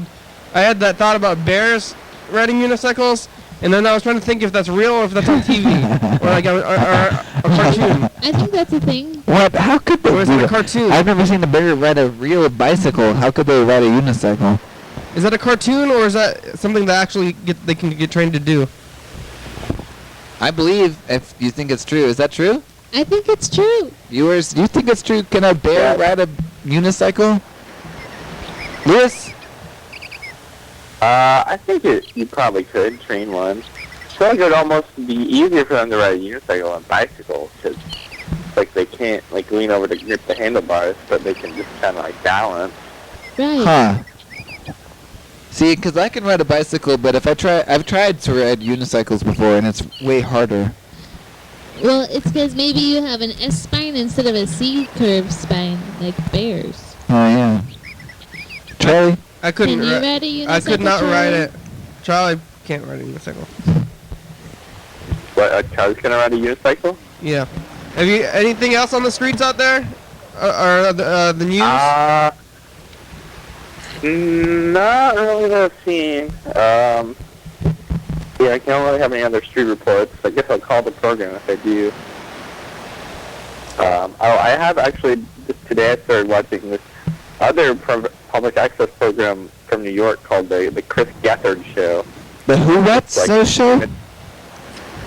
I had that thought about bears riding unicycles, and then I was trying to think if that's real or if that's on TV or like a cartoon. I think that's a thing. What? How could they Or is do it a that? cartoon? I've never seen a bear ride a real bicycle. How could they ride a unicycle? Is that a cartoon or is that something that actually they can get trained to do? I believe, if you think it's true. Is that true? I think it's true. Viewers, you think it's true? Can a bear ride a unicycle? Lewis? I think you probably could train one. I feel like it would almost be easier for them to ride a unicycle than a bicycle, because like they can't like lean over to grip the handlebars, but they can just kind of like balance. Right. Huh. See, because I can ride a bicycle, but if I've tried to ride unicycles before, and it's way harder. Well, it's because maybe you have an S spine instead of a C curve spine, like bears. Oh yeah. Charlie? I couldn't. Can you ride a unicycle? I could not Charlie? ride it. Charlie can't ride a unicycle. What? Charlie's gonna ride a unicycle? Yeah. Have you anything else on the streets out there, or the news? Not really that I've seen. Yeah, I can't really have any other street reports. I guess I'll call the program if I do. I have actually, just today I started watching this other public access program from New York called the Chris Gethard Show. The who what show?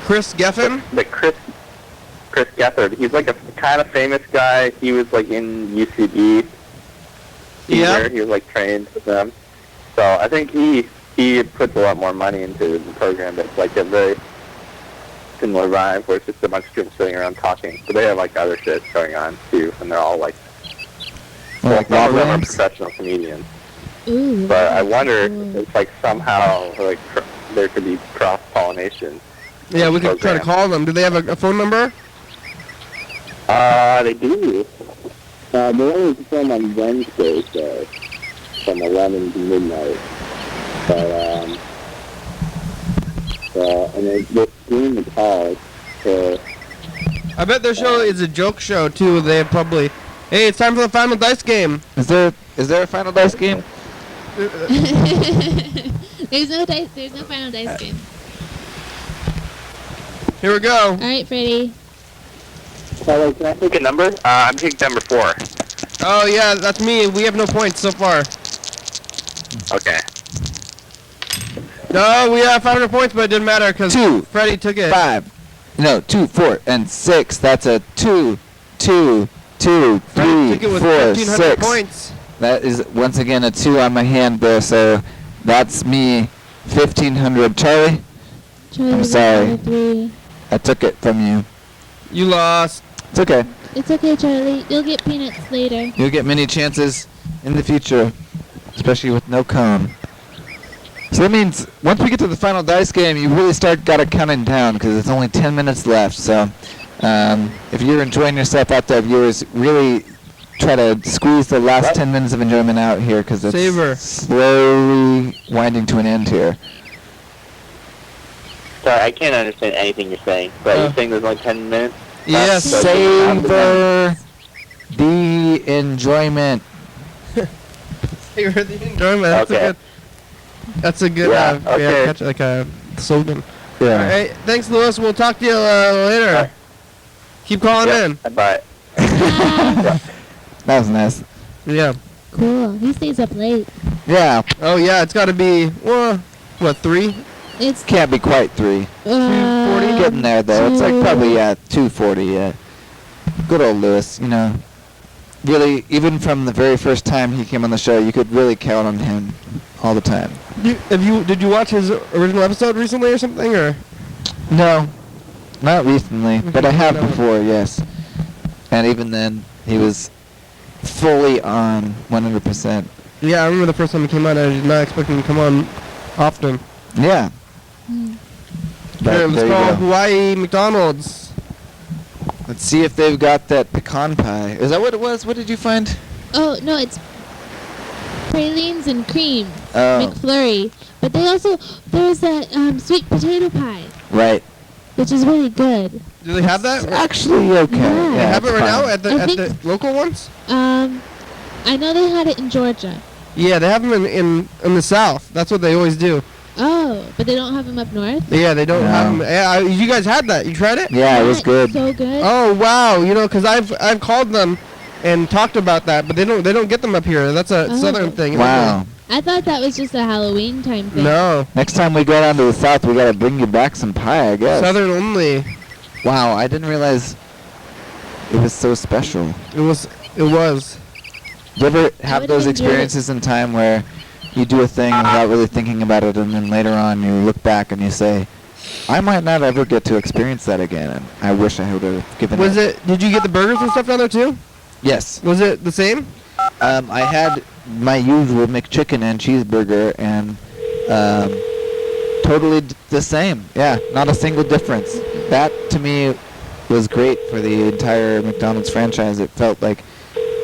Chris Geffen? The Chris Gethard. He's like a kind of famous guy. He was like in UCB. Yeah. He was like trained with them. So I think he puts a lot more money into the program. That's like a very similar vibe where it's just a bunch of people sitting around talking. But they have like other shit going on too, and they're all like, some of them are professional comedians. Ooh. But I wonder if it's like somehow like there could be cross pollination. Yeah, we could try to call them. Do they have a phone number? They do. They only perform on Wednesdays, though, from 11 to midnight. But, and they stream the calls, so... I bet their show is a joke show, too. They probably... Hey, it's time for the final dice game. Is there a final dice game? There's no final dice game. Here we go. All right, Freddie. Can I pick a number? I'm picking number 4. Oh, yeah, that's me. We have no points so far. Okay. No, we have 500 points, but it didn't matter because 2, Freddie took it. 5. No, 2, 4, and 6. That's a 2, 2, 2, 3, took it with 4, 1,500 6. points. That is once again a 2 on my hand there, so that's me 1,500. Charlie? I'm sorry. 3. I took it from you. You lost. It's okay. It's okay, Charlie. You'll get peanuts later. You'll get many chances in the future, especially with no cone. So that means once we get to the final dice game, you really gotta counting down because it's only 10 minutes left. So if you're enjoying yourself out there, viewers, really try to squeeze the last 10 minutes of enjoyment out here because it's slowly winding to an end here. Sorry, I can't understand anything you're saying, but you're saying there's like 10 minutes? Yes. Savor the enjoyment. Savor the enjoyment. That's a good catch, like a slogan. Yeah. All right. Thanks, Lewis. We'll talk to you later. Right. Keep calling in. Bye. That was nice. Yeah. Cool. He stays up late. Yeah. Oh, yeah. It's got to be, what, 3? It's Can't be quite 3. 2:40? Getting there, though. It's like probably, 2:40, yeah. Good old Lewis, you know. Really, even from the very first time he came on the show, you could really count on him all the time. Did you watch his original episode recently or something, or? No, not recently, but I have before, yes. And even then, he was fully on 100%. Yeah, I remember the first time he came on, I did not expect him to come on often. Yeah. Let's call Hawaii McDonald's. Let's see if they've got that pecan pie. Is that what it was? What did you find? Oh, no, it's pralines and cream. Oh. McFlurry. But there's that sweet potato pie. Right. Which is really good. Do they have that? It's actually okay. Yeah. They have it right now I at the local ones? I know they had it in Georgia. Yeah, they have them in the South. That's what they always do. Oh, but they don't have them up north? Yeah, they don't have them. Yeah, you guys had that. You tried it? Yeah, it was good. So good. Oh wow, you know, because I've called them and talked about that, but they don't get them up here. That's a southern thing. Wow. I thought that was just a Halloween time thing. No. Next time we go down to the South, we gotta bring you back some pie, I guess. Southern only. Wow, I didn't realize it was so special. It was. You ever have those experiences in time where you do a thing without really thinking about it, and then later on you look back and you say, I might not ever get to experience that again, and I wish I would have given it. Did you get the burgers and stuff down there too? Yes. Was it the same? I had my usual McChicken and cheeseburger, and totally the same. Yeah, not a single difference. That, to me, was great for the entire McDonald's franchise. It felt like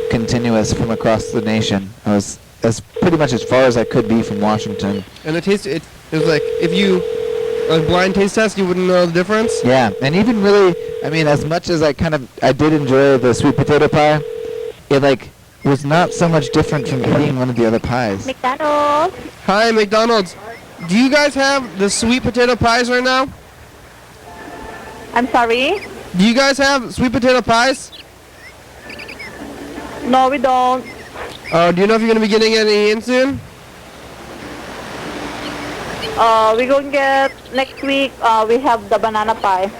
continuous from across the nation. I was as pretty much as far as I could be from Washington. And it was like, if you a blind taste test, you wouldn't know the difference? Yeah, and even really, I mean, as much as I did enjoy the sweet potato pie, it was not so much different from eating one of the other pies. McDonald's. Hi, McDonald's. Do you guys have the sweet potato pies right now? I'm sorry? Do you guys have sweet potato pies? No, we don't. Do you know if you're going to be getting any in soon? We're going to get next week. We have the banana pie.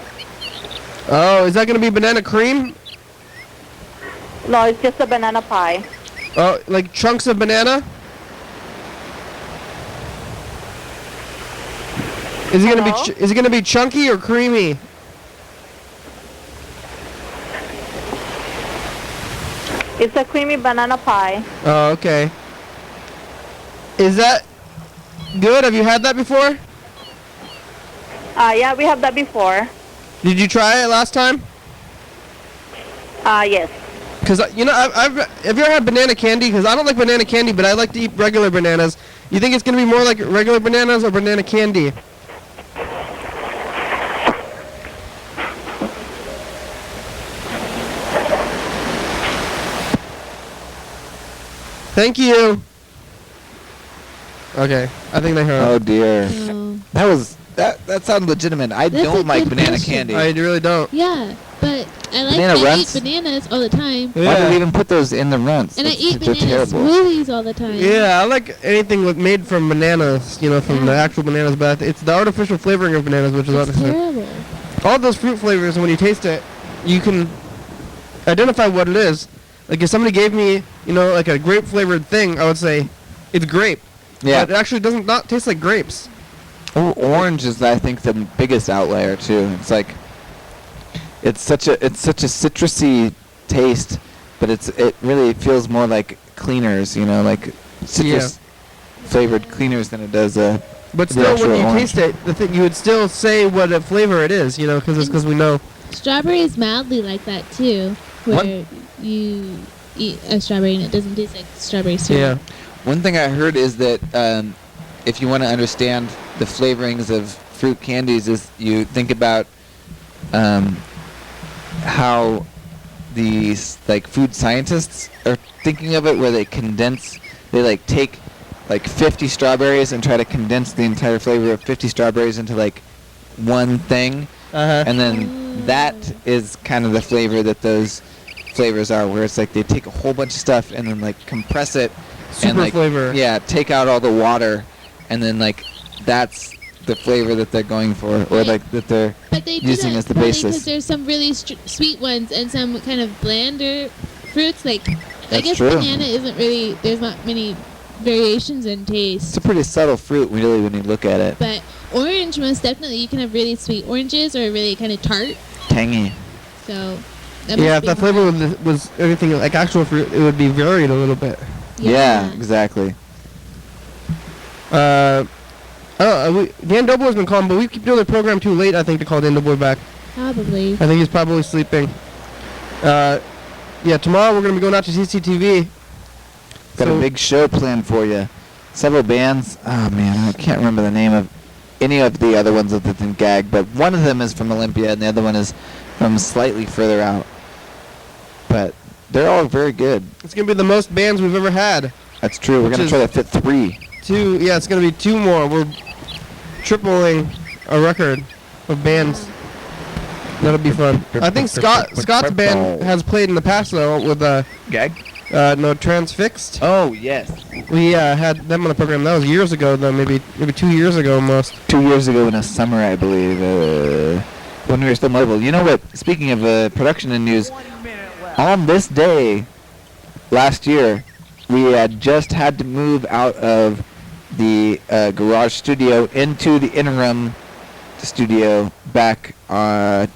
Oh, is that going to be banana cream? No, it's just a banana pie. Oh, like chunks of banana? Is it going to be chunky or creamy? It's a creamy banana pie. Oh, okay. Is that good? Have you had that before? Yeah, we have that before. Did you try it last time? Yes. Because have you ever had banana candy? Because I don't like banana candy, but I like to eat regular bananas. You think it's gonna be more like regular bananas or banana candy? Thank you. Okay, I think they heard. Oh dear. Oh. That sounds legitimate. I That's a don't like good banana question. candy. I really don't. Yeah, but I Banana eat runts? bananas all the time. Why do we even put those in the runts? And I eat They're banana terrible. smoothies all the time. Yeah, I like anything made from bananas, from the actual bananas, but it's the artificial flavoring of bananas, which is It's honestly. terrible. All those fruit flavors, when you taste it, you can identify what it is. Like if somebody gave me, like a grape flavored thing, I would say it's grape. Yeah. But it actually doesn't not taste like grapes. Orange is, I think, the biggest outlier too. It's like it's such a citrusy taste, but it really feels more like cleaners, like citrus flavored cleaners than it does But the still, actual when you orange. taste it, you would still say what flavor it is, because we know. Strawberry is mildly like that too, where you eat a strawberry and it doesn't taste like strawberry syrup. Yeah. One thing I heard is that if you want to understand the flavorings of fruit candies, is you think about how these food scientists are thinking of it, where they take 50 strawberries and try to condense the entire flavor of 50 strawberries into one thing, and then that is kind of the flavor that those flavors are, where it's they take a whole bunch of stuff and then compress it. Super and flavor. Yeah, take out all the water, and then that's the flavor that they're going for, or that they're But they do using that as the probably basis. because there's some really sweet ones and some kind of blander fruits. I That's guess true. banana isn't really. There's not many variations in taste. It's a pretty subtle fruit, really, when you look at it. But orange, most definitely, you can have really sweet oranges or really kind of tart. Tangy. So. Yeah, if that flavor was anything like actual fruit, it would be varied a little bit. Yeah, exactly. Dan Dobler's been calling, but we keep doing the program too late, I think, to call Dan Dobler back. Probably. I think he's probably sleeping. Tomorrow we're going to be going out to TCTV. Got a big show planned for you. Several bands. Oh, man, I can't remember the name of any of the other ones other than Gag, but one of them is from Olympia, and the other one is from slightly further out. But they're all very good. It's going to be the most bands we've ever had. That's true. We're going to try to fit 3. 2, yeah, it's going to be 2 more. We're tripling a record of bands. That'll be fun. I think Scott's band has played in the past, though, with Gag? No, Transfixed. Oh, yes. We had them on the program. That was years ago, though, maybe 2 years ago almost. 2 years ago in the summer, I believe, when we were still mobile. You know what? Speaking of production and news, on this day last year, we had just had to move out of the garage studio into the interim studio back at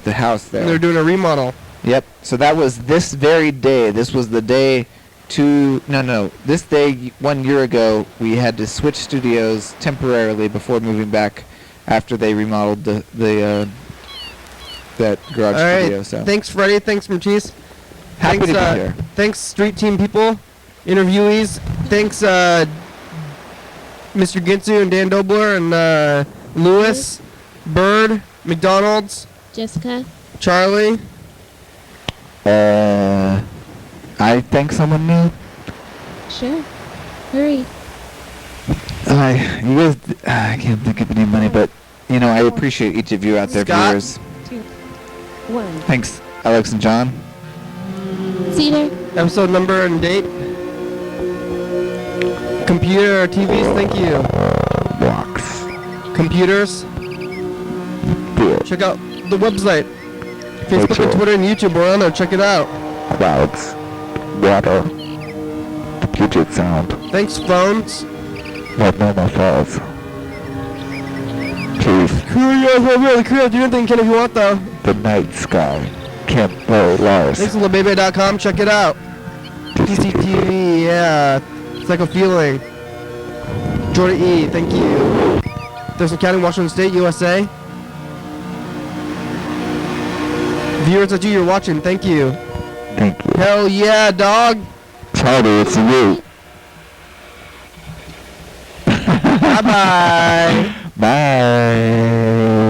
the house there. They're doing a remodel. Yep. So that was this very day. This was the day this day 1 year ago, we had to switch studios temporarily before moving back after they remodeled that garage studio. Right. So Thanks, Freddie. Thanks, Matisse. Happy Thanks, to be here. Thanks, Street Team people, interviewees. Thanks, Mr. Gintzu and Dan Dobler and Lewis, Bird, McDonald's, Jessica. Charlie. I thank someone new. Sure. Hurry. You guys, I can't think of any money, but I appreciate each of you out there, Scott? viewers. 2, 1. Thanks, Alex and John. Cedar. Episode number and date. Computer TVs, thank you. Box. Computers. Check out the website. Facebook and Twitter and YouTube, we're on there. Check it out. Clouds. Water. Puget Sound. Thanks, phones. Not normal falls. Please. Really cool. Do anything, Ken, if you want, though. The night sky. Can't blow Lars. Thanks to LaBebe.com. Check it out. TCTV, yeah. It's like a feeling. Jordan E, thank you. Thurston County, Washington State, USA. Viewers that you're watching, thank you. Thank you. Hell yeah, dog. Charlie, it's you. Bye-bye. Bye.